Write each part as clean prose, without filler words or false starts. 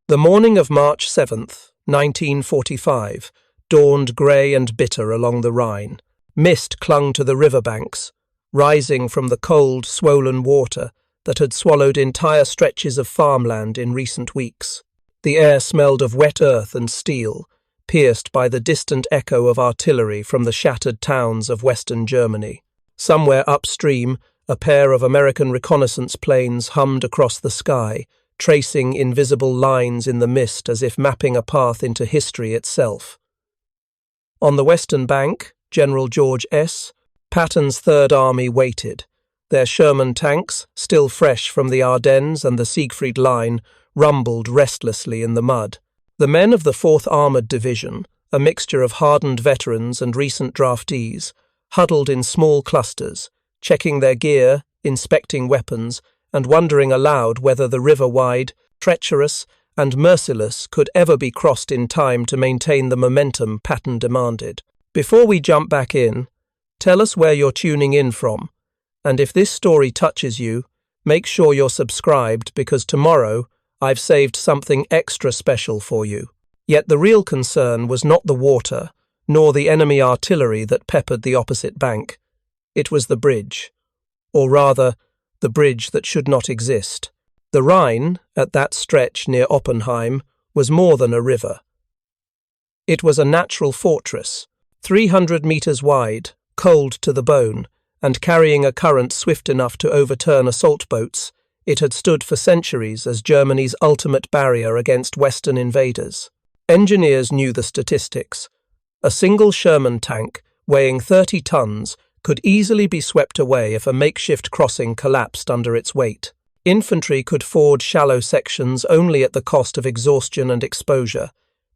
The morning of March 7th, 1945, dawned grey and bitter along the Rhine. Mist clung to the riverbanks, rising from the cold, swollen water that had swallowed entire stretches of farmland in recent weeks. The air smelled of wet earth and steel, pierced by the distant echo of artillery from the shattered towns of western Germany. Somewhere upstream, a pair of American reconnaissance planes hummed across the sky, tracing invisible lines in the mist as if mapping a path into history itself. On the western bank, General George S. Patton's Third Army waited. Their Sherman tanks, still fresh from the Ardennes and the Siegfried Line, rumbled restlessly in the mud. The men of the 4th Armoured Division, a mixture of hardened veterans and recent draftees, huddled in small clusters, checking their gear, inspecting weapons, and wondering aloud whether the river-wide, treacherous, and merciless could ever be crossed in time to maintain the momentum Patton demanded. Before we jump back in, tell us where you're tuning in from, and if this story touches you, make sure you're subscribed because tomorrow I've saved something extra special for you. Yet the real concern was not the water, nor the enemy artillery that peppered the opposite bank. It was the bridge, or rather, the bridge that should not exist. The Rhine, at that stretch near Oppenheim, was more than a river. It was a natural fortress, 300 meters wide, cold to the bone, and carrying a current swift enough to overturn assault boats. It had stood for centuries as Germany's ultimate barrier against Western invaders. Engineers knew the statistics. A single Sherman tank, weighing 30 tons, could easily be swept away if a makeshift crossing collapsed under its weight. Infantry could ford shallow sections only at the cost of exhaustion and exposure.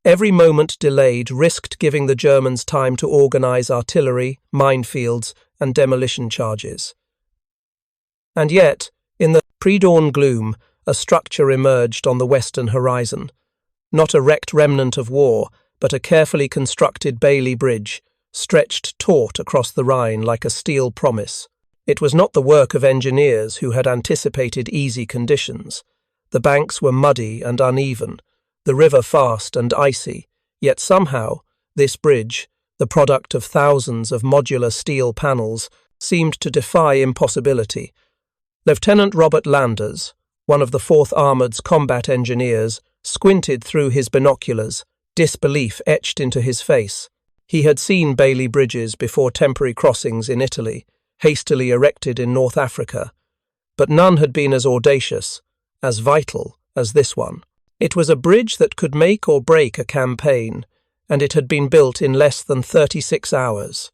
Every moment delayed risked giving the Germans time to organize artillery, minefields, and demolition charges. And yet, in the pre-dawn gloom, a structure emerged on the western horizon. Not a wrecked remnant of war, but a carefully constructed Bailey Bridge, stretched taut across the Rhine like a steel promise. It was not the work of engineers who had anticipated easy conditions. The banks were muddy and uneven, the river fast and icy, yet somehow, this bridge, the product of thousands of modular steel panels, seemed to defy impossibility. Lieutenant Robert Landers, one of the 4th Armoured's combat engineers, squinted through his binoculars, disbelief etched into his face. He had seen Bailey bridges before temporary crossings in Italy, hastily erected in North Africa, but none had been as audacious, as vital as this one. It was a bridge that could make or break a campaign, and it had been built in less than 36 hours.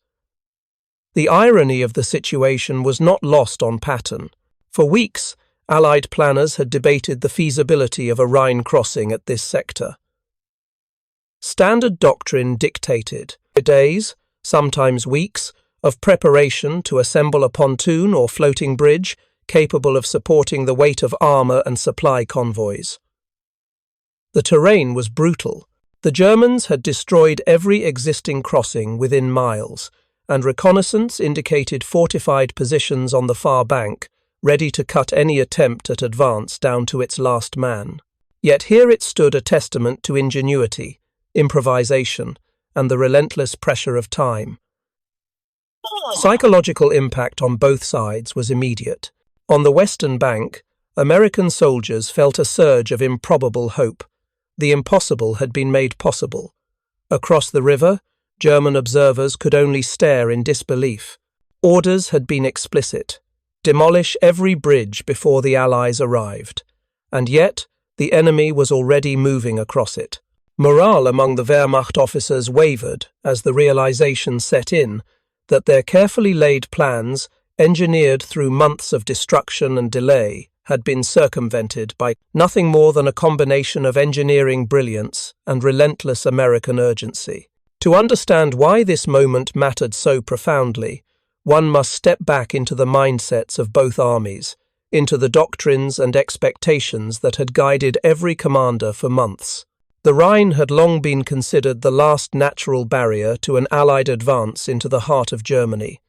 The irony of the situation was not lost on Patton. For weeks, Allied planners had debated the feasibility of a Rhine crossing at this sector. Standard doctrine dictated days, sometimes weeks, of preparation to assemble a pontoon or floating bridge capable of supporting the weight of armour and supply convoys. The terrain was brutal. The Germans had destroyed every existing crossing within miles, and reconnaissance indicated fortified positions on the far bank, ready to cut any attempt at advance down to its last man. Yet here it stood, a testament to ingenuity, improvisation, and the relentless pressure of time. Psychological impact on both sides was immediate. On the western bank, American soldiers felt a surge of improbable hope. The impossible had been made possible. Across the river, German observers could only stare in disbelief. Orders had been explicit: demolish every bridge before the Allies arrived. And yet, the enemy was already moving across it. Morale among the Wehrmacht officers wavered as the realization set in that their carefully laid plans, engineered through months of destruction and delay, had been circumvented by nothing more than a combination of engineering brilliance and relentless American urgency. To understand why this moment mattered so profoundly, one must step back into the mindsets of both armies, into the doctrines and expectations that had guided every commander for months. The Rhine had long been considered the last natural barrier to an Allied advance into the heart of Germany.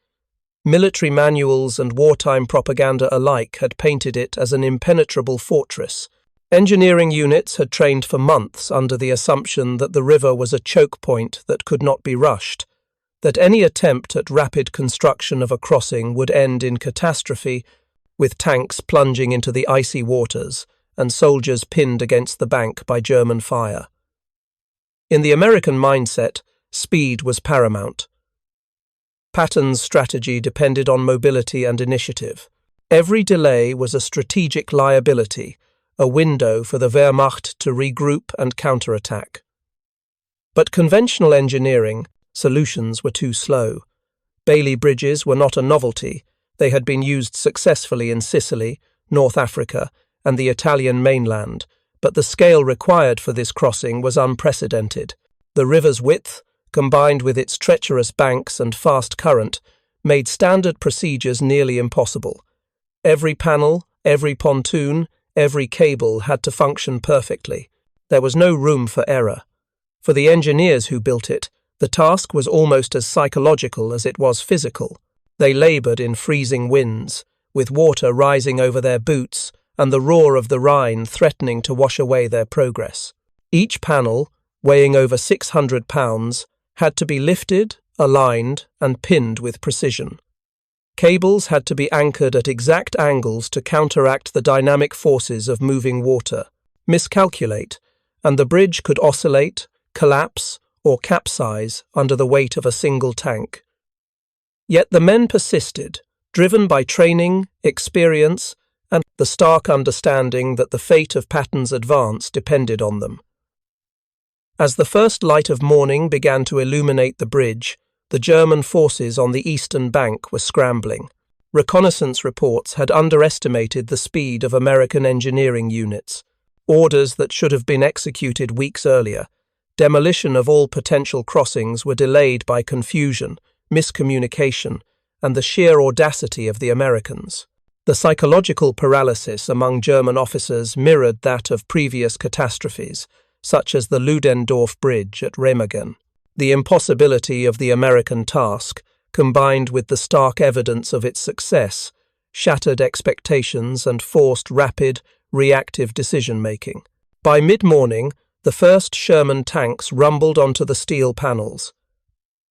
Military manuals and wartime propaganda alike had painted it as an impenetrable fortress, Engineering units had trained for months under the assumption that the river was a choke point that could not be rushed, that any attempt at rapid construction of a crossing would end in catastrophe, with tanks plunging into the icy waters and soldiers pinned against the bank by German fire. In the American mindset, speed was paramount. Patton's strategy depended on mobility and initiative. Every delay was a strategic liability, a window for the Wehrmacht to regroup and counterattack. But conventional engineering solutions were too slow. Bailey bridges were not a novelty. They had been used successfully in Sicily, North Africa, and the Italian mainland, but the scale required for this crossing was unprecedented. The river's width, combined with its treacherous banks and fast current, made standard procedures nearly impossible. Every panel, every pontoon, every cable had to function perfectly. There was no room for error. For the engineers who built it, the task was almost as psychological as it was physical. They laboured in freezing winds, with water rising over their boots and the roar of the Rhine threatening to wash away their progress. Each panel, weighing over 600 pounds, had to be lifted, aligned, and pinned with precision. Cables had to be anchored at exact angles to counteract the dynamic forces of moving water. Miscalculate, and the bridge could oscillate, collapse, or capsize under the weight of a single tank. Yet the men persisted, driven by training, experience, and the stark understanding that the fate of Patton's advance depended on them. As the first light of morning began to illuminate the bridge, the German forces on the eastern bank were scrambling. Reconnaissance reports had underestimated the speed of American engineering units. Orders that should have been executed weeks earlier. Demolition of all potential crossings were delayed by confusion, miscommunication, and the sheer audacity of the Americans. The psychological paralysis among German officers mirrored that of previous catastrophes, such as the Ludendorff Bridge at Remagen. The impossibility of the American task, combined with the stark evidence of its success, shattered expectations and forced rapid, reactive decision-making. By mid-morning, the first Sherman tanks rumbled onto the steel panels.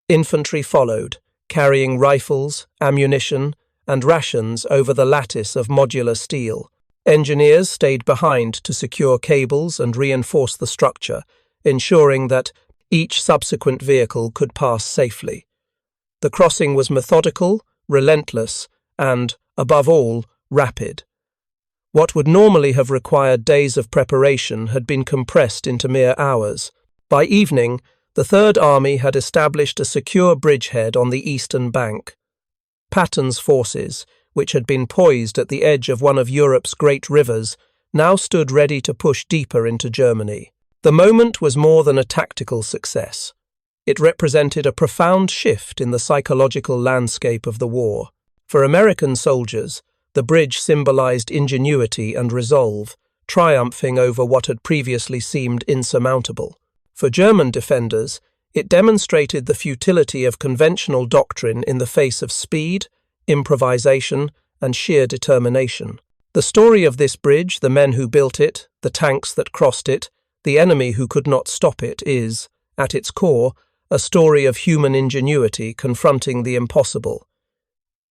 Infantry followed, carrying rifles, ammunition, and rations over the lattice of modular steel. Engineers stayed behind to secure cables and reinforce the structure, ensuring that each subsequent vehicle could pass safely. The crossing was methodical, relentless, and, above all, rapid. What would normally have required days of preparation had been compressed into mere hours. By evening, the Third Army had established a secure bridgehead on the eastern bank. Patton's forces, which had been poised at the edge of one of Europe's great rivers, now stood ready to push deeper into Germany. The moment was more than a tactical success. It represented a profound shift in the psychological landscape of the war. For American soldiers, the bridge symbolized ingenuity and resolve, triumphing over what had previously seemed insurmountable. For German defenders, it demonstrated the futility of conventional doctrine in the face of speed, improvisation, and sheer determination. The story of this bridge, the men who built it, the tanks that crossed it, the enemy who could not stop it, is, at its core, a story of human ingenuity confronting the impossible.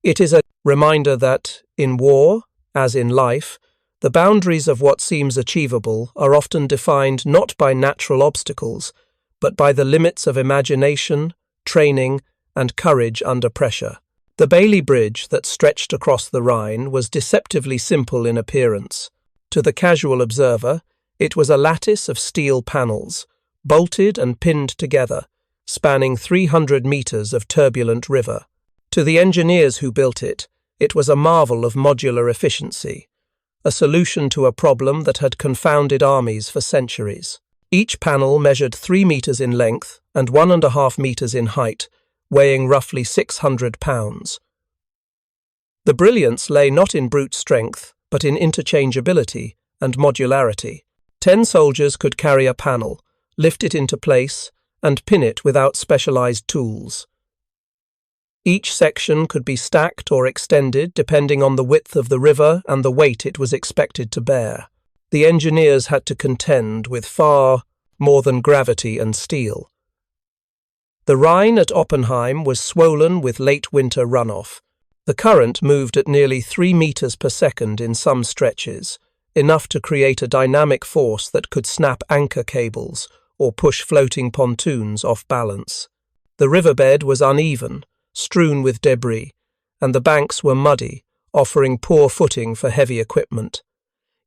It is a reminder that, in war, as in life, the boundaries of what seems achievable are often defined not by natural obstacles, but by the limits of imagination, training, and courage under pressure. The Bailey Bridge that stretched across the Rhine was deceptively simple in appearance. To the casual observer, it was a lattice of steel panels, bolted and pinned together, spanning 300 meters of turbulent river. To the engineers who built it, it was a marvel of modular efficiency, a solution to a problem that had confounded armies for centuries. Each panel measured 3 meters in length and 1.5 meters in height, weighing roughly 600 pounds. The brilliance lay not in brute strength, but in interchangeability and modularity. 10 soldiers could carry a panel, lift it into place, and pin it without specialized tools. Each section could be stacked or extended depending on the width of the river and the weight it was expected to bear. the engineers had to contend with far more than gravity and steel. The Rhine at Oppenheim was swollen with late winter runoff. The current moved at nearly 3 meters per second in some stretches, enough to create a dynamic force that could snap anchor cables or push floating pontoons off balance. The riverbed was uneven, strewn with debris, and the banks were muddy, offering poor footing for heavy equipment.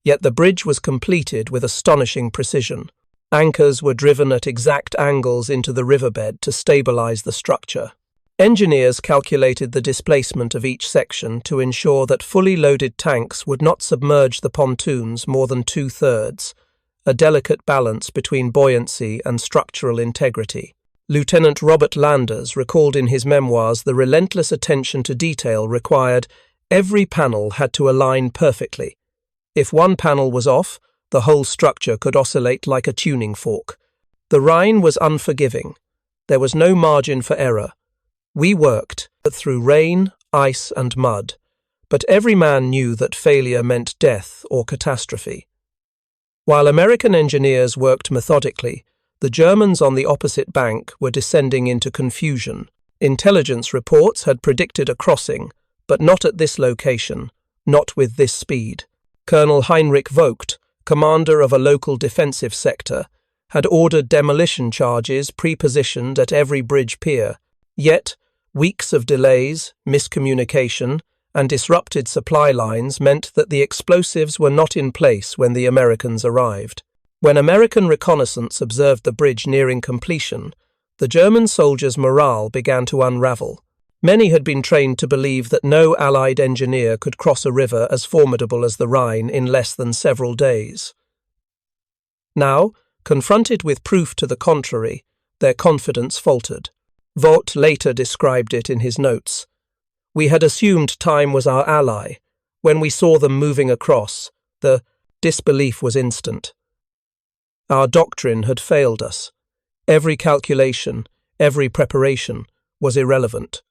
Yet the bridge was completed with astonishing precision. Anchors were driven at exact angles into the riverbed to stabilize the structure. Engineers calculated the displacement of each section to ensure that fully loaded tanks would not submerge the pontoons more than 2/3, a delicate balance between buoyancy and structural integrity. Lieutenant Robert Landers recalled in his memoirs the relentless attention to detail required. Every panel had to align perfectly. If one panel was off, the whole structure could oscillate like a tuning fork. The Rhine was unforgiving. There was no margin for error. We worked through rain, ice, and mud, but every man knew that failure meant death or catastrophe. While American engineers worked methodically, the Germans on the opposite bank were descending into confusion. Intelligence reports had predicted a crossing, but not at this location, not with this speed. Colonel Heinrich Vogt, commander of a local defensive sector, had ordered demolition charges pre-positioned at every bridge pier. Yet, weeks of delays, miscommunication, and disrupted supply lines meant that the explosives were not in place when the Americans arrived. When American reconnaissance observed the bridge nearing completion, the German soldiers' morale began to unravel. Many had been trained to believe that no Allied engineer could cross a river as formidable as the Rhine in less than several days. Now, confronted with proof to the contrary, their confidence faltered. Vought later described it in his notes. "We had assumed time was our ally. When we saw them moving across, the disbelief was instant. Our doctrine had failed us. Every calculation, every preparation, was irrelevant.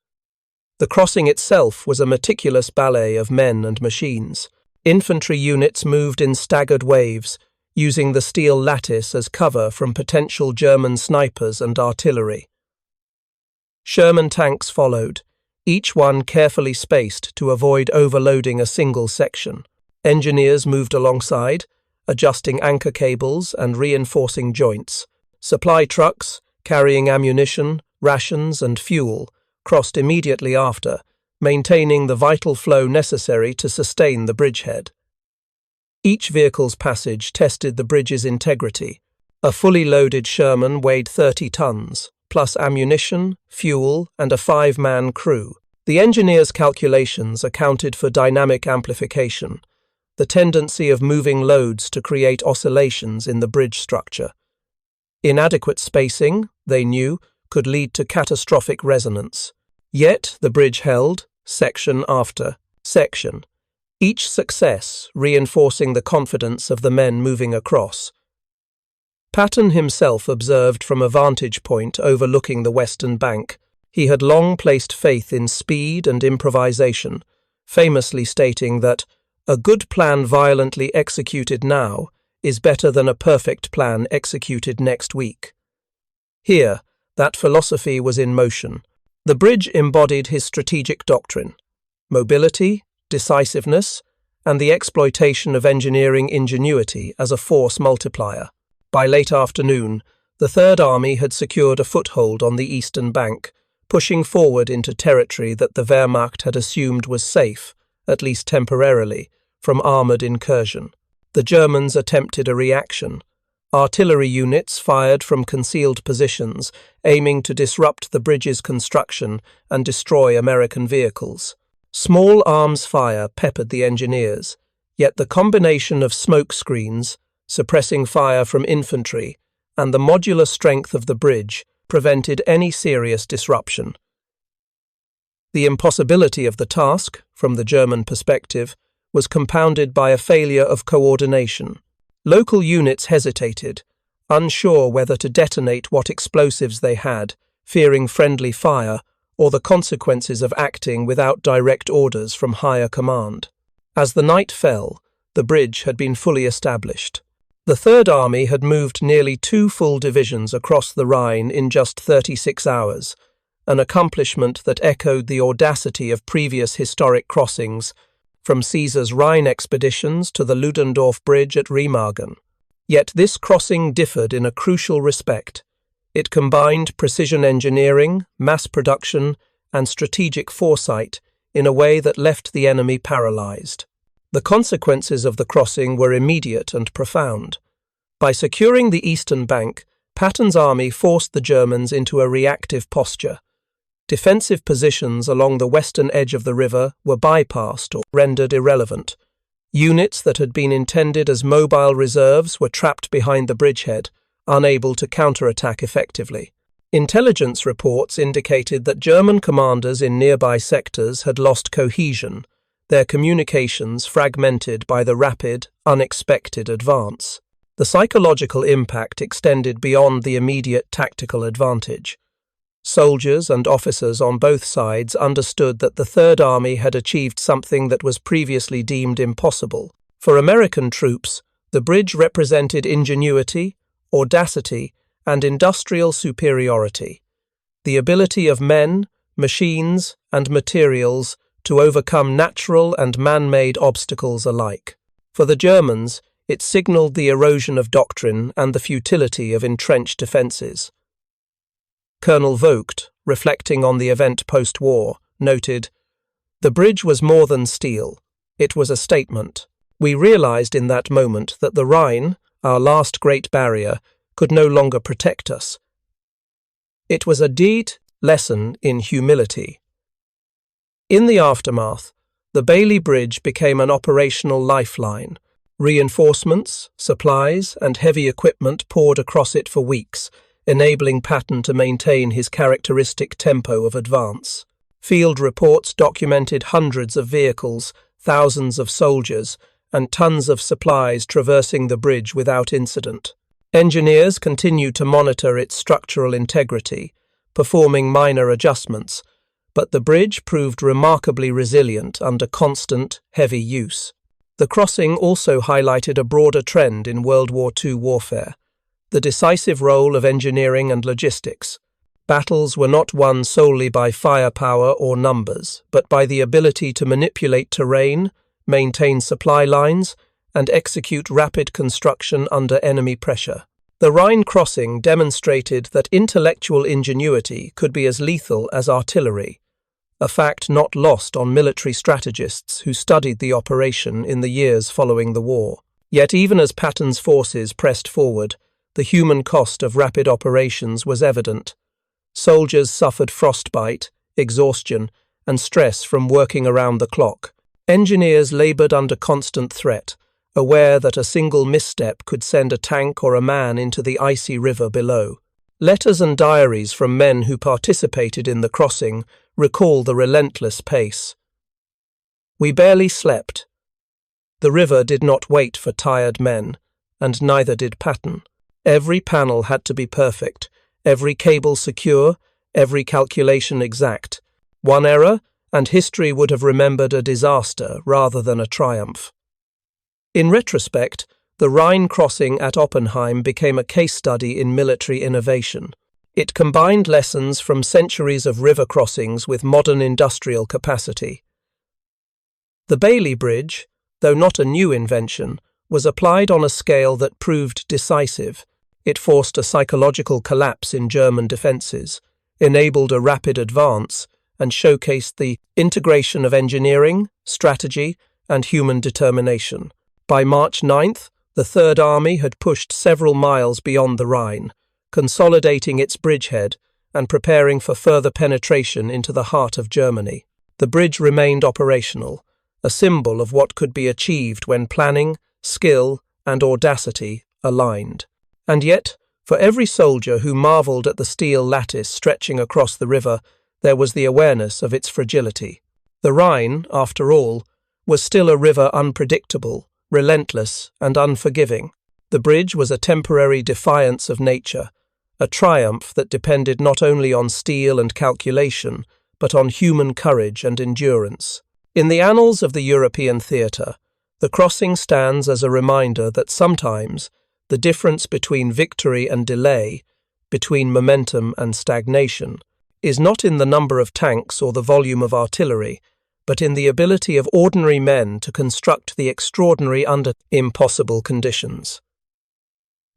The crossing itself was a meticulous ballet of men and machines. Infantry units moved in staggered waves, using the steel lattice as cover from potential German snipers and artillery. Sherman tanks followed, each one carefully spaced to avoid overloading a single section. Engineers moved alongside, adjusting anchor cables and reinforcing joints. Supply trucks, carrying ammunition, rations, and fuel, crossed immediately after, maintaining the vital flow necessary to sustain the bridgehead. Each vehicle's passage tested the bridge's integrity. A fully loaded Sherman weighed 30 tons, plus ammunition, fuel, and a 5-man crew. The engineers' calculations accounted for dynamic amplification, the tendency of moving loads to create oscillations in the bridge structure. Inadequate spacing, they knew, could lead to catastrophic resonance. Yet the bridge held, section after section, each success reinforcing the confidence of the men moving across. Patton himself observed from a vantage point overlooking the western bank. He had long placed faith in speed and improvisation, famously stating that a good plan violently executed now is better than a perfect plan executed next week. Here, that philosophy was in motion. The bridge embodied his strategic doctrine: mobility, decisiveness, and the exploitation of engineering ingenuity as a force multiplier. By late afternoon, the Third Army had secured a foothold on the eastern bank, pushing forward into territory that the Wehrmacht had assumed was safe, at least temporarily, from armoured incursion. The Germans attempted a reaction. Artillery units fired from concealed positions, aiming to disrupt the bridge's construction and destroy American vehicles. Small arms fire peppered the engineers, yet the combination of smoke screens, suppressing fire from infantry, and the modular strength of the bridge prevented any serious disruption. The impossibility of the task, from the German perspective, was compounded by a failure of coordination. Local units hesitated, unsure whether to detonate what explosives they had, fearing friendly fire or the consequences of acting without direct orders from higher command. As the night fell, the bridge had been fully established. The Third Army had moved nearly 2 full divisions across the Rhine in just 36 hours, an accomplishment that echoed the audacity of previous historic crossings, from Caesar's Rhine expeditions to the Ludendorff Bridge at Remagen. Yet this crossing differed in a crucial respect. It combined precision engineering, mass production, and strategic foresight in a way that left the enemy paralyzed. The consequences of the crossing were immediate and profound. By securing the eastern bank, Patton's army forced the Germans into a reactive posture. Defensive positions along the western edge of the river were bypassed or rendered irrelevant. Units that had been intended as mobile reserves were trapped behind the bridgehead, unable to counterattack effectively. Intelligence reports indicated that German commanders in nearby sectors had lost cohesion, their communications fragmented by the rapid, unexpected advance. The psychological impact extended beyond the immediate tactical advantage. Soldiers and officers on both sides understood that the Third Army had achieved something that was previously deemed impossible. For American troops, the bridge represented ingenuity, audacity, and industrial superiority, the ability of men, machines, and materials to overcome natural and man-made obstacles alike. For the Germans, it signaled the erosion of doctrine and the futility of entrenched defences. Colonel Vogt, reflecting on the event post-war, noted, "The bridge was more than steel. It was a statement. We realized in that moment that the Rhine, our last great barrier, could no longer protect us. It was a deed lesson in humility." In the aftermath, the Bailey Bridge became an operational lifeline. Reinforcements, supplies, and heavy equipment poured across it for weeks, enabling Patton to maintain his characteristic tempo of advance. Field reports documented hundreds of vehicles, thousands of soldiers, and tons of supplies traversing the bridge without incident. Engineers continued to monitor its structural integrity, performing minor adjustments, but the bridge proved remarkably resilient under constant, heavy use. The crossing also highlighted a broader trend in World War II warfare: the decisive role of engineering and logistics. Battles were not won solely by firepower or numbers, but by the ability to manipulate terrain, maintain supply lines, and execute rapid construction under enemy pressure. The Rhine crossing demonstrated that intellectual ingenuity could be as lethal as artillery, a fact not lost on military strategists who studied the operation in the years following the war. Yet even as Patton's forces pressed forward, the human cost of rapid operations was evident. Soldiers suffered frostbite, exhaustion, and stress from working around the clock. Engineers labored under constant threat, aware that a single misstep could send a tank or a man into the icy river below. Letters and diaries from men who participated in the crossing recall the relentless pace. "We barely slept. The river did not wait for tired men, and neither did Patton. Every panel had to be perfect, every cable secure, every calculation exact. One error, and history would have remembered a disaster rather than a triumph." In retrospect, the Rhine crossing at Oppenheim became a case study in military innovation. It combined lessons from centuries of river crossings with modern industrial capacity. The Bailey Bridge, though not a new invention, was applied on a scale that proved decisive. It forced a psychological collapse in German defences, enabled a rapid advance, and showcased the integration of engineering, strategy, and human determination. By March 9th, the Third Army had pushed several miles beyond the Rhine, consolidating its bridgehead and preparing for further penetration into the heart of Germany. The bridge remained operational, a symbol of what could be achieved when planning, skill, and audacity aligned. And yet, for every soldier who marveled at the steel lattice stretching across the river, there was the awareness of its fragility. The Rhine, after all, was still a river unpredictable, relentless, and unforgiving. The bridge was a temporary defiance of nature, a triumph that depended not only on steel and calculation, but on human courage and endurance. In the annals of the European theatre, The crossing stands as a reminder that sometimes the difference between victory and delay, between momentum and stagnation, is not in the number of tanks or the volume of artillery, but in the ability of ordinary men to construct the extraordinary under impossible conditions.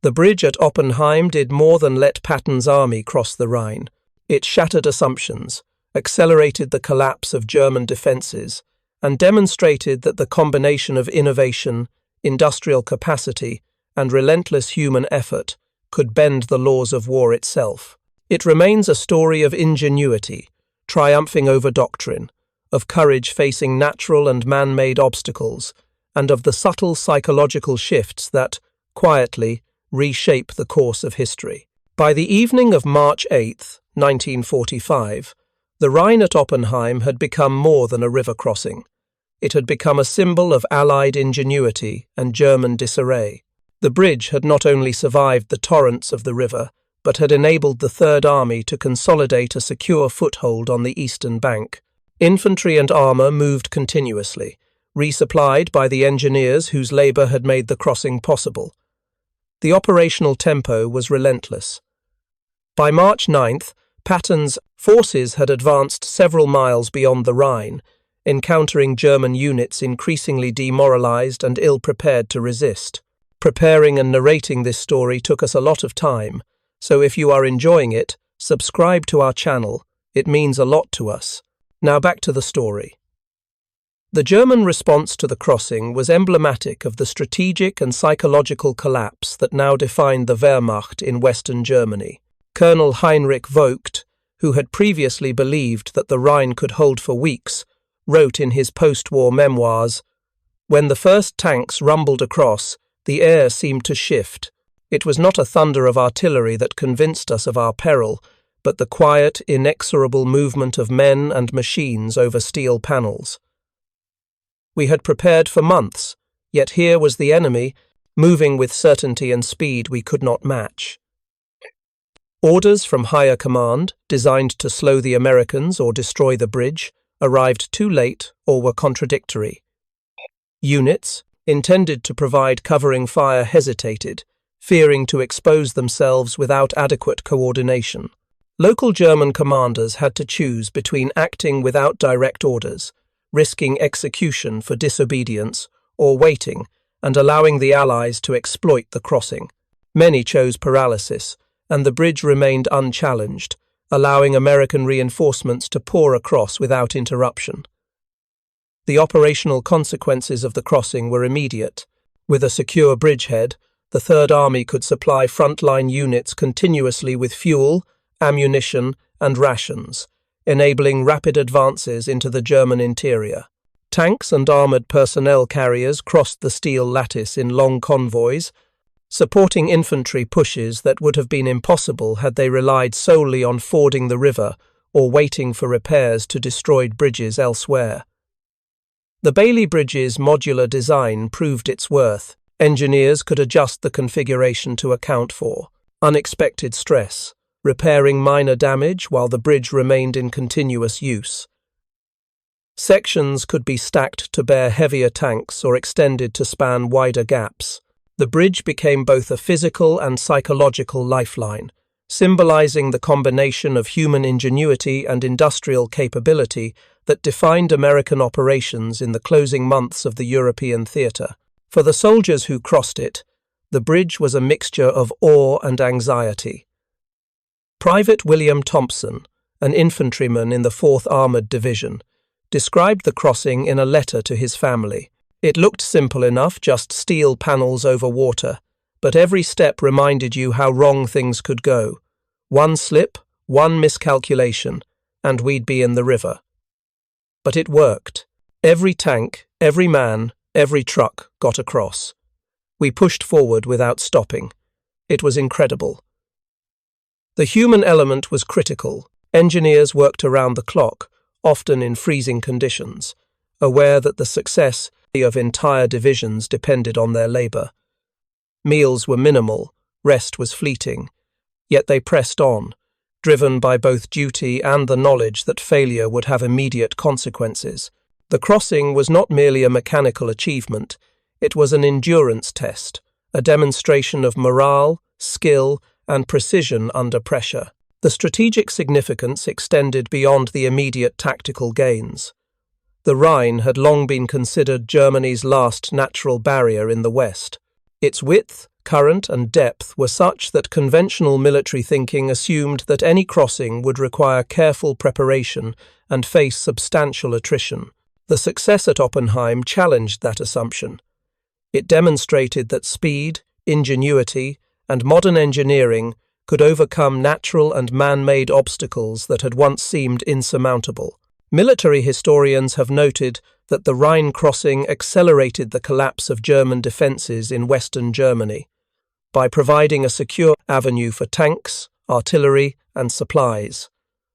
The bridge at Oppenheim did more than let Patton's army cross the Rhine. It shattered assumptions, accelerated the collapse of German defences, and demonstrated that the combination of innovation, industrial capacity, and relentless human effort could bend the laws of war itself. It remains a story of ingenuity, triumphing over doctrine, of courage facing natural and man-made obstacles, and of the subtle psychological shifts that, quietly, reshape the course of history. By the evening of March 8, 1945, the Rhine at Oppenheim had become more than a river crossing. It had become a symbol of Allied ingenuity and German disarray. The bridge had not only survived the torrents of the river, but had enabled the Third Army to consolidate a secure foothold on the eastern bank. Infantry and armour moved continuously, resupplied by the engineers whose labour had made the crossing possible. The operational tempo was relentless. By March 9th, Patton's forces had advanced several miles beyond the Rhine, encountering German units increasingly demoralised and ill-prepared to resist. Preparing and narrating this story took us a lot of time, so if you are enjoying it, subscribe to our channel. It means a lot to us. Now back to the story. The German response to the crossing was emblematic of the strategic and psychological collapse that now defined the Wehrmacht in Western Germany. Colonel Heinrich Vogt, who had previously believed that the Rhine could hold for weeks, wrote in his post-war memoirs, "When the first tanks rumbled across, the air seemed to shift. It was not a thunder of artillery that convinced us of our peril, but the quiet, inexorable movement of men and machines over steel panels. We had prepared for months, yet here was the enemy, moving with certainty and speed we could not match. Orders from higher command, designed to slow the Americans or destroy the bridge, arrived too late or were contradictory. Units, intended to provide covering fire, hesitated, fearing to expose themselves without adequate coordination. Local German commanders had to choose between acting without direct orders, risking execution for disobedience, or waiting and allowing the Allies to exploit the crossing. Many chose paralysis, and the bridge remained unchallenged, allowing American reinforcements to pour across without interruption. The operational consequences of the crossing were immediate. With a secure bridgehead, the Third Army could supply frontline units continuously with fuel, ammunition, and rations, enabling rapid advances into the German interior. Tanks and armoured personnel carriers crossed the steel lattice in long convoys, supporting infantry pushes that would have been impossible had they relied solely on fording the river or waiting for repairs to destroyed bridges elsewhere. The Bailey Bridge's modular design proved its worth. Engineers could adjust the configuration to account for unexpected stress, repairing minor damage while the bridge remained in continuous use. Sections could be stacked to bear heavier tanks or extended to span wider gaps. The bridge became both a physical and psychological lifeline, symbolizing the combination of human ingenuity and industrial capability that defined American operations in the closing months of the European theatre. For the soldiers who crossed it, the bridge was a mixture of awe and anxiety. Private William Thompson, an infantryman in the 4th Armoured Division, described the crossing in a letter to his family. It looked simple enough, just steel panels over water, but every step reminded you how wrong things could go. One slip, one miscalculation, and we'd be in the river. But it worked. Every tank, every man, every truck got across. We pushed forward without stopping. It was incredible. The human element was critical. Engineers worked around the clock, often in freezing conditions, aware that the success of entire divisions depended on their labour. Meals were minimal, rest was fleeting, yet they pressed on, driven by both duty and the knowledge that failure would have immediate consequences. The crossing was not merely a mechanical achievement, It was an endurance test, a demonstration of morale, skill, and precision under pressure. The strategic significance extended beyond the immediate tactical gains. The Rhine had long been considered Germany's last natural barrier in the West. Its width, current, and depth were such that conventional military thinking assumed that any crossing would require careful preparation and face substantial attrition. The success at Oppenheim challenged that assumption. It demonstrated that speed, ingenuity, and modern engineering could overcome natural and man-made obstacles that had once seemed insurmountable. Military historians have noted that the Rhine crossing accelerated the collapse of German defences in Western Germany by providing a secure avenue for tanks, artillery, and supplies.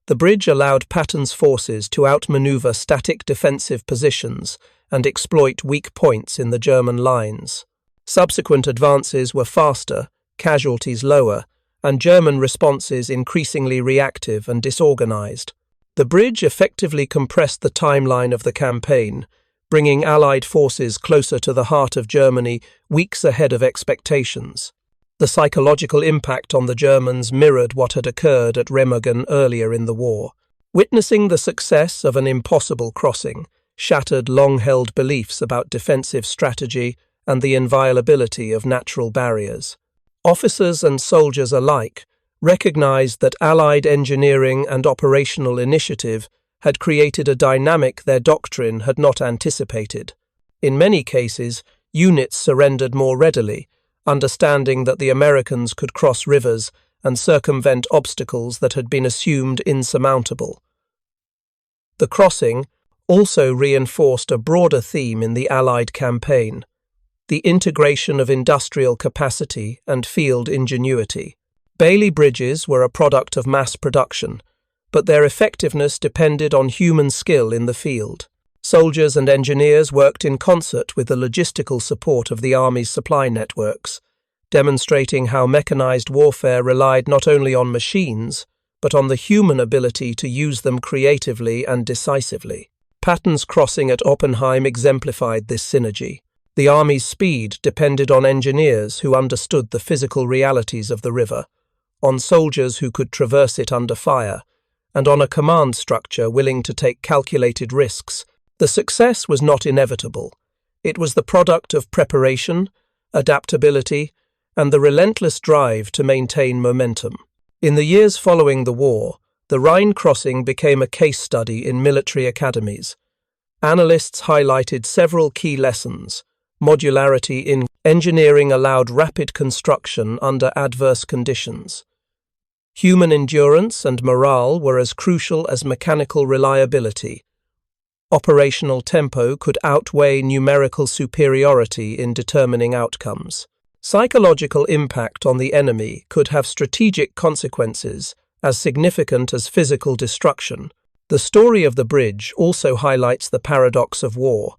The bridge allowed Patton's forces to outmaneuver static defensive positions and exploit weak points in the German lines. Subsequent advances were faster, casualties lower, and German responses increasingly reactive and disorganized. The bridge effectively compressed the timeline of the campaign, bringing Allied forces closer to the heart of Germany weeks ahead of expectations. The psychological impact on the Germans mirrored what had occurred at Remagen earlier in the war. Witnessing the success of an impossible crossing shattered long-held beliefs about defensive strategy and the inviolability of natural barriers. Officers and soldiers alike recognized that Allied engineering and operational initiative had created a dynamic their doctrine had not anticipated. In many cases, units surrendered more readily, understanding that the Americans could cross rivers and circumvent obstacles that had been assumed insurmountable. The crossing also reinforced a broader theme in the Allied campaign: the integration of industrial capacity and field ingenuity. Bailey bridges were a product of mass production, but their effectiveness depended on human skill in the field. Soldiers and engineers worked in concert with the logistical support of the Army's supply networks, demonstrating how mechanized warfare relied not only on machines, but on the human ability to use them creatively and decisively. Patton's crossing at Oppenheim exemplified this synergy. The Army's speed depended on engineers who understood the physical realities of the river, on soldiers who could traverse it under fire, and on a command structure willing to take calculated risks. The success was not inevitable. It was the product of preparation, adaptability, and the relentless drive to maintain momentum. In the years following the war, the Rhine crossing became a case study in military academies. Analysts highlighted several key lessons. Modularity in engineering allowed rapid construction under adverse conditions. Human endurance and morale were as crucial as mechanical reliability. Operational tempo could outweigh numerical superiority in determining outcomes. Psychological impact on the enemy could have strategic consequences as significant as physical destruction. The story of the bridge also highlights the paradox of war.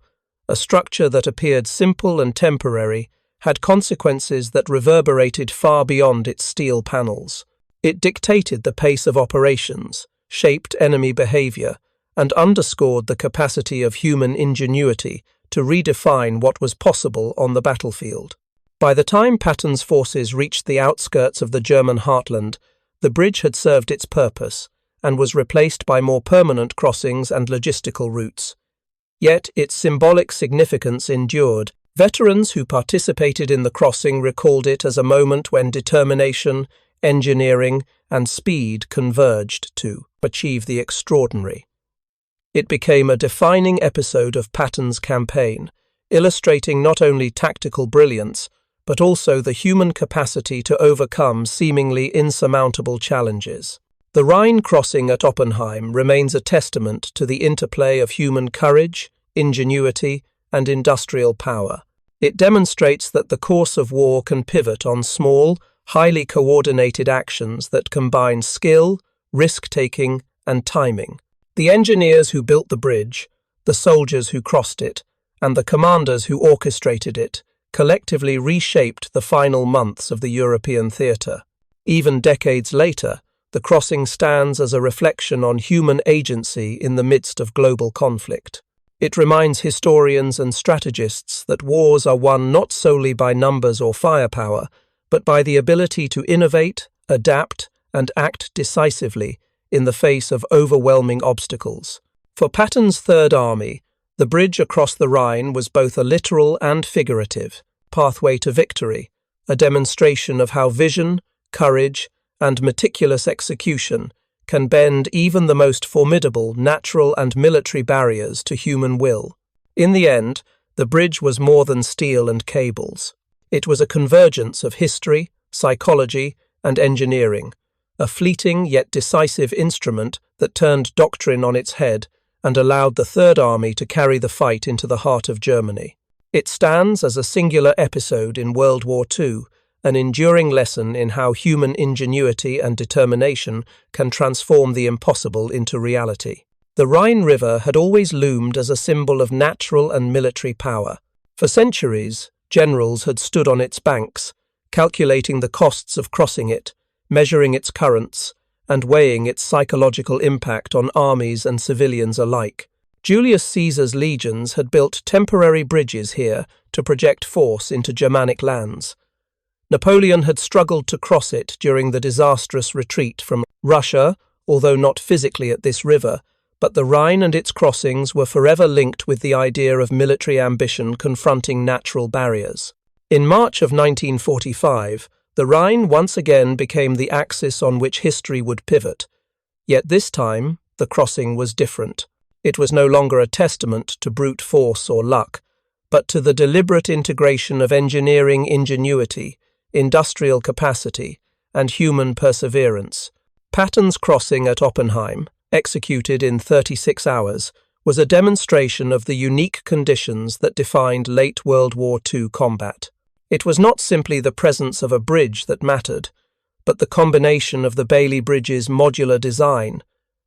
A structure that appeared simple and temporary had consequences that reverberated far beyond its steel panels. It dictated the pace of operations, shaped enemy behavior, and underscored the capacity of human ingenuity to redefine what was possible on the battlefield. By the time Patton's forces reached the outskirts of the German heartland, the bridge had served its purpose and was replaced by more permanent crossings and logistical routes. Yet its symbolic significance endured. Veterans who participated in the crossing recalled it as a moment when determination, engineering, and speed converged to achieve the extraordinary. It became a defining episode of Patton's campaign, illustrating not only tactical brilliance, but also the human capacity to overcome seemingly insurmountable challenges. The Rhine crossing at Oppenheim remains a testament to the interplay of human courage, ingenuity, and industrial power. It demonstrates that the course of war can pivot on small, highly coordinated actions that combine skill, risk-taking, and timing. The engineers who built the bridge, the soldiers who crossed it, and the commanders who orchestrated it collectively reshaped the final months of the European theatre. Even decades later, the crossing stands as a reflection on human agency in the midst of global conflict. It reminds historians and strategists that wars are won not solely by numbers or firepower, but by the ability to innovate, adapt, and act decisively in the face of overwhelming obstacles. For Patton's Third Army, the bridge across the Rhine was both a literal and figurative pathway to victory, a demonstration of how vision, courage, and meticulous execution can bend even the most formidable natural and military barriers to human will. In the end, the bridge was more than steel and cables. It was a convergence of history, psychology, and engineering, a fleeting yet decisive instrument that turned doctrine on its head and allowed the Third Army to carry the fight into the heart of Germany. It stands as a singular episode in World War II, an enduring lesson in how human ingenuity and determination can transform the impossible into reality. The Rhine River had always loomed as a symbol of natural and military power. For centuries, generals had stood on its banks, calculating the costs of crossing it, measuring its currents, and weighing its psychological impact on armies and civilians alike. Julius Caesar's legions had built temporary bridges here to project force into Germanic lands. Napoleon had struggled to cross it during the disastrous retreat from Russia, although not physically at this river, but the Rhine and its crossings were forever linked with the idea of military ambition confronting natural barriers. In March of 1945, the Rhine once again became the axis on which history would pivot. Yet this time, the crossing was different. It was no longer a testament to brute force or luck, but to the deliberate integration of engineering ingenuity, industrial capacity, and human perseverance. Patton's crossing at Oppenheim, executed in 36 hours, was a demonstration of the unique conditions that defined late World War II combat. It was not simply the presence of a bridge that mattered, but the combination of the Bailey Bridge's modular design,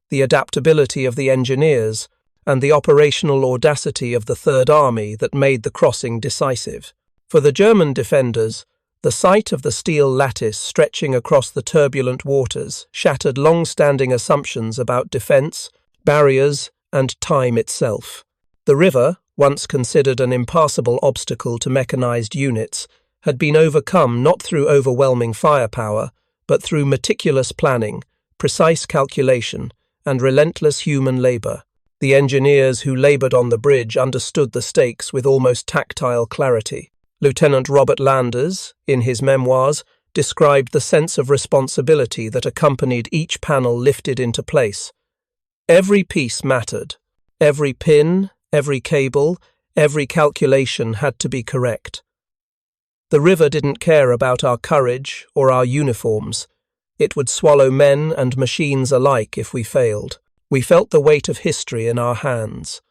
the adaptability of the engineers, and the operational audacity of the Third Army that made the crossing decisive. For the German defenders, the sight of the steel lattice stretching across the turbulent waters shattered long-standing assumptions about defense, barriers, and time itself. The river, once considered an impassable obstacle to mechanized units, had been overcome not through overwhelming firepower, but through meticulous planning, precise calculation, and relentless human labor. The engineers who labored on the bridge understood the stakes with almost tactile clarity. Lieutenant Robert Landers, in his memoirs, described the sense of responsibility that accompanied each panel lifted into place. Every piece mattered. Every pin, every cable, every calculation had to be correct. The river didn't care about our courage or our uniforms. It would swallow men and machines alike if we failed. We felt the weight of history in our hands.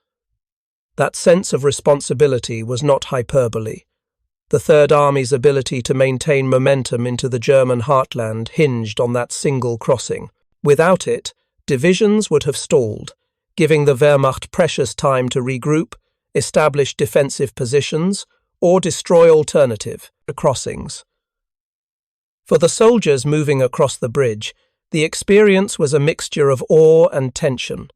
That sense of responsibility was not hyperbole. The Third Army's ability to maintain momentum into the German heartland hinged on that single crossing. Without it, divisions would have stalled, giving the Wehrmacht precious time to regroup, establish defensive positions, or destroy alternative crossings. For the soldiers moving across the bridge, the experience was a mixture of awe and tension.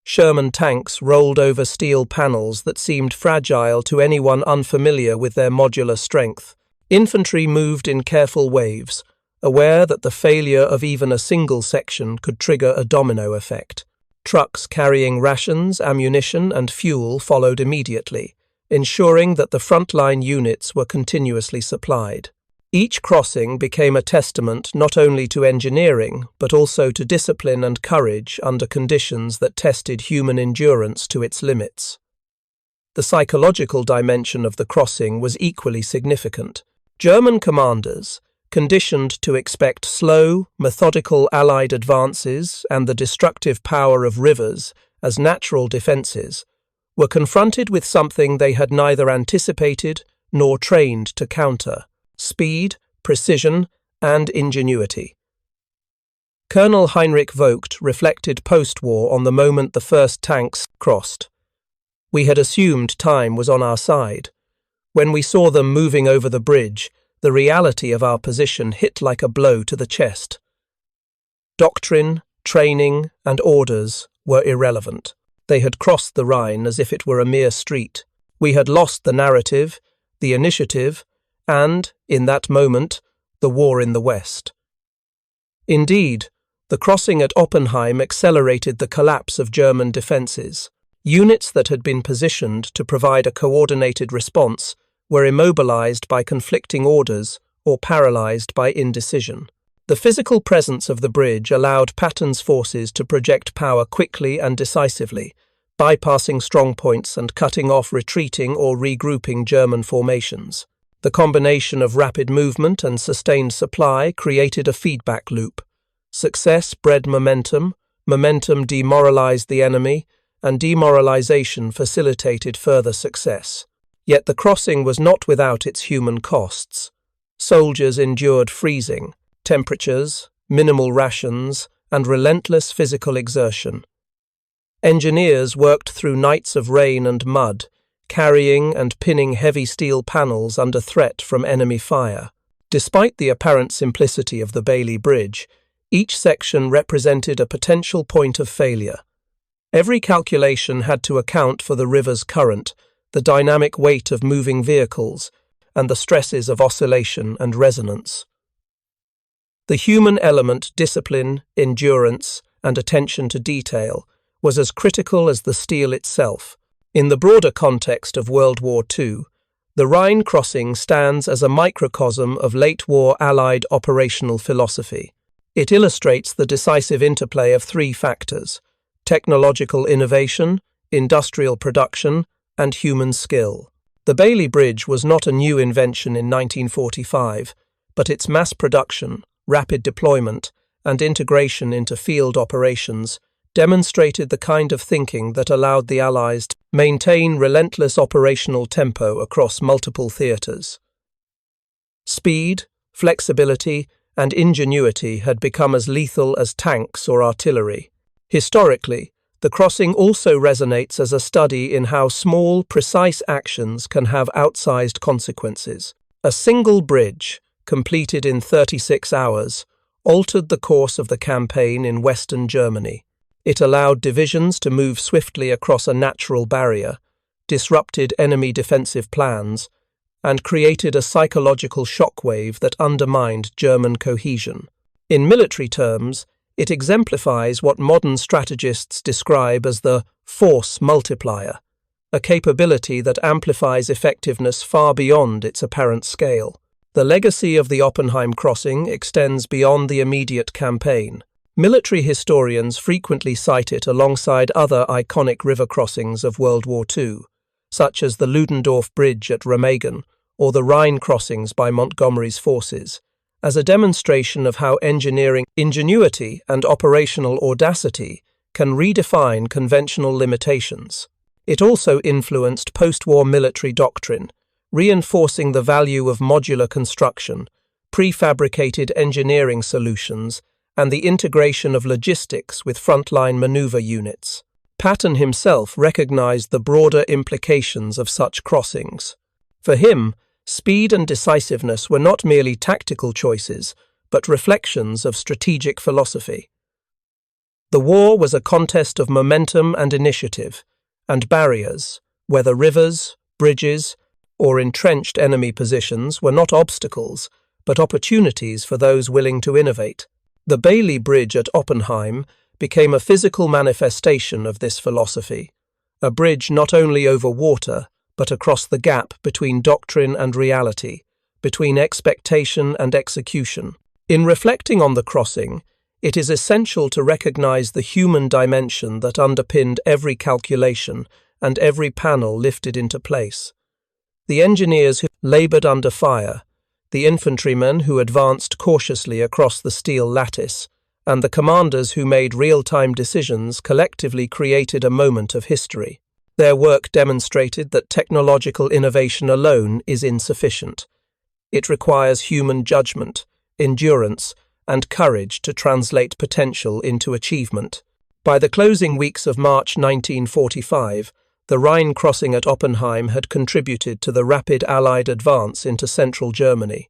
Sherman tanks rolled over steel panels that seemed fragile to anyone unfamiliar with their modular strength. Infantry moved in careful waves, aware that the failure of even a single section could trigger a domino effect. Trucks carrying rations, ammunition, and fuel followed immediately, ensuring that the frontline units were continuously supplied. Each crossing became a testament not only to engineering, but also to discipline and courage under conditions that tested human endurance to its limits. The psychological dimension of the crossing was equally significant. German commanders, conditioned to expect slow, methodical Allied advances and the destructive power of rivers as natural defences, were confronted with something they had neither anticipated nor trained to counter: speed, precision, and ingenuity. Colonel Heinrich Vogt reflected post-war on the moment the first tanks crossed. We had assumed time was on our side. When we saw them moving over the bridge, the reality of our position hit like a blow to the chest. Doctrine, training, and orders were irrelevant. They had crossed the Rhine as if it were a mere street. We had lost the narrative, the initiative, and, in that moment, the war in the West. Indeed, the crossing at Oppenheim accelerated the collapse of German defences. Units that had been positioned to provide a coordinated response were immobilized by conflicting orders or paralyzed by indecision. The physical presence of the bridge allowed Patton's forces to project power quickly and decisively, bypassing strong points and cutting off retreating or regrouping German formations. The combination of rapid movement and sustained supply created a feedback loop. Success bred momentum, momentum demoralized the enemy, and demoralization facilitated further success. Yet the crossing was not without its human costs. Soldiers endured freezing temperatures, minimal rations, and relentless physical exertion. Engineers worked through nights of rain and mud, carrying and pinning heavy steel panels under threat from enemy fire. Despite the apparent simplicity of the Bailey Bridge, each section represented a potential point of failure. Every calculation had to account for the river's current, the dynamic weight of moving vehicles, and the stresses of oscillation and resonance. The human element, discipline, endurance, and attention to detail, was as critical as the steel itself. In the broader context of World War II, the Rhine crossing stands as a microcosm of late-war Allied operational philosophy. It illustrates the decisive interplay of three factors: technological innovation, industrial production, and human skill. The Bailey Bridge was not a new invention in 1945, but its mass production, rapid deployment, and integration into field operations demonstrated the kind of thinking that allowed the Allies to maintain relentless operational tempo across multiple theatres. Speed, flexibility, and ingenuity had become as lethal as tanks or artillery. Historically, the crossing also resonates as a study in how small, precise actions can have outsized consequences. A single bridge, completed in 36 hours, altered the course of the campaign in Western Germany. It allowed divisions to move swiftly across a natural barrier, disrupted enemy defensive plans, and created a psychological shockwave that undermined German cohesion. In military terms, it exemplifies what modern strategists describe as the force multiplier, a capability that amplifies effectiveness far beyond its apparent scale. The legacy of the Oppenheim crossing extends beyond the immediate campaign. Military historians frequently cite it alongside other iconic river crossings of World War II, such as the Ludendorff Bridge at Remagen or the Rhine crossings by Montgomery's forces, as a demonstration of how engineering ingenuity and operational audacity can redefine conventional limitations. It also influenced post-war military doctrine, reinforcing the value of modular construction, prefabricated engineering solutions, and the integration of logistics with frontline maneuver units. Patton himself recognized the broader implications of such crossings. For him, speed and decisiveness were not merely tactical choices, but reflections of strategic philosophy. The war was a contest of momentum and initiative, and barriers, whether rivers, bridges, or entrenched enemy positions, were not obstacles, but opportunities for those willing to innovate. The Bailey Bridge at Oppenheim became a physical manifestation of this philosophy, a bridge not only over water, but across the gap between doctrine and reality, between expectation and execution. In reflecting on the crossing, it is essential to recognize the human dimension that underpinned every calculation and every panel lifted into place. The engineers who labored under fire, the infantrymen who advanced cautiously across the steel lattice, and the commanders who made real-time decisions collectively created a moment of history. Their work demonstrated that technological innovation alone is insufficient. It requires human judgment, endurance, and courage to translate potential into achievement. By the closing weeks of March 1945, the Rhine crossing at Oppenheim had contributed to the rapid Allied advance into central Germany.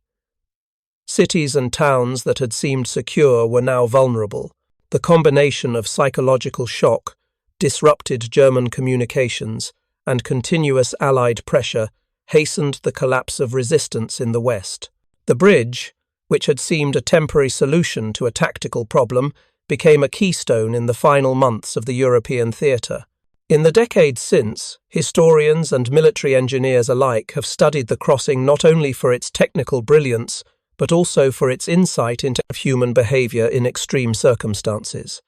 Cities and towns that had seemed secure were now vulnerable. The combination of psychological shock, disrupted German communications, and continuous Allied pressure hastened the collapse of resistance in the West. The bridge, which had seemed a temporary solution to a tactical problem, became a keystone in the final months of the European theatre. In the decades since, historians and military engineers alike have studied the crossing not only for its technical brilliance, but also for its insight into human behavior in extreme circumstances.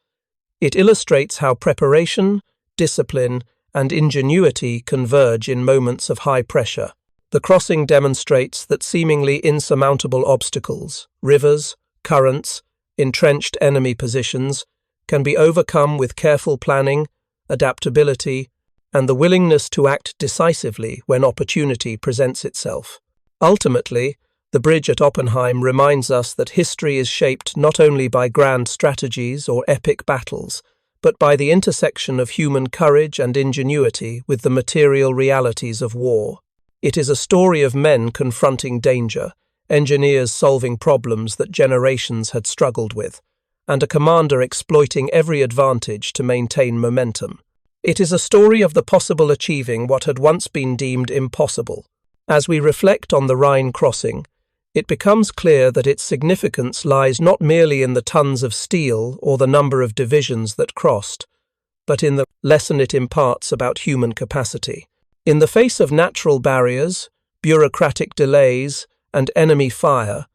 It illustrates how preparation, discipline, and ingenuity converge in moments of high pressure. The crossing demonstrates that seemingly insurmountable obstacles, rivers, currents, entrenched enemy positions, can be overcome with careful planning, adaptability, and the willingness to act decisively when opportunity presents itself. Ultimately, the bridge at Oppenheim reminds us that history is shaped not only by grand strategies or epic battles, but by the intersection of human courage and ingenuity with the material realities of war. It is a story of men confronting danger, engineers solving problems that generations had struggled with, and a commander exploiting every advantage to maintain momentum. It is a story of the possible achieving what had once been deemed impossible. As we reflect on the Rhine crossing, it becomes clear that its significance lies not merely in the tons of steel or the number of divisions that crossed, but in the lesson it imparts about human capacity. In the face of natural barriers, bureaucratic delays, and enemy fire,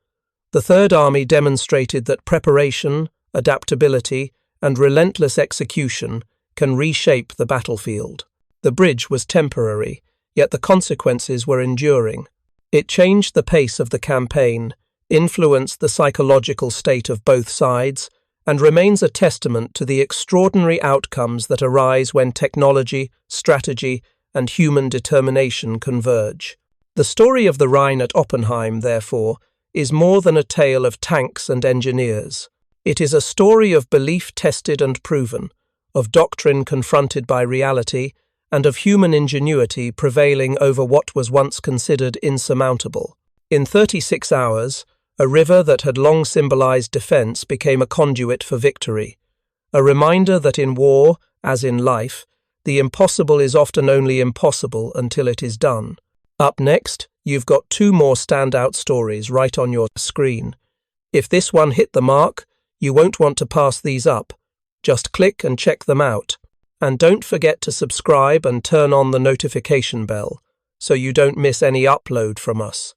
the Third Army demonstrated that preparation, adaptability, and relentless execution can reshape the battlefield. The bridge was temporary, yet the consequences were enduring. It changed the pace of the campaign, influenced the psychological state of both sides, and remains a testament to the extraordinary outcomes that arise when technology, strategy, and human determination converge. The story of the Rhine at Oppenheim, therefore, is more than a tale of tanks and engineers. It is a story of belief tested and proven, of doctrine confronted by reality, and of human ingenuity prevailing over what was once considered insurmountable. In 36 hours, a river that had long symbolized defense became a conduit for victory, a reminder that in war, as in life, the impossible is often only impossible until it is done. Up next, you've got two more standout stories right on your screen. If this one hit the mark, you won't want to pass these up. Just click and check them out. And don't forget to subscribe and turn on the notification bell so you don't miss any upload from us.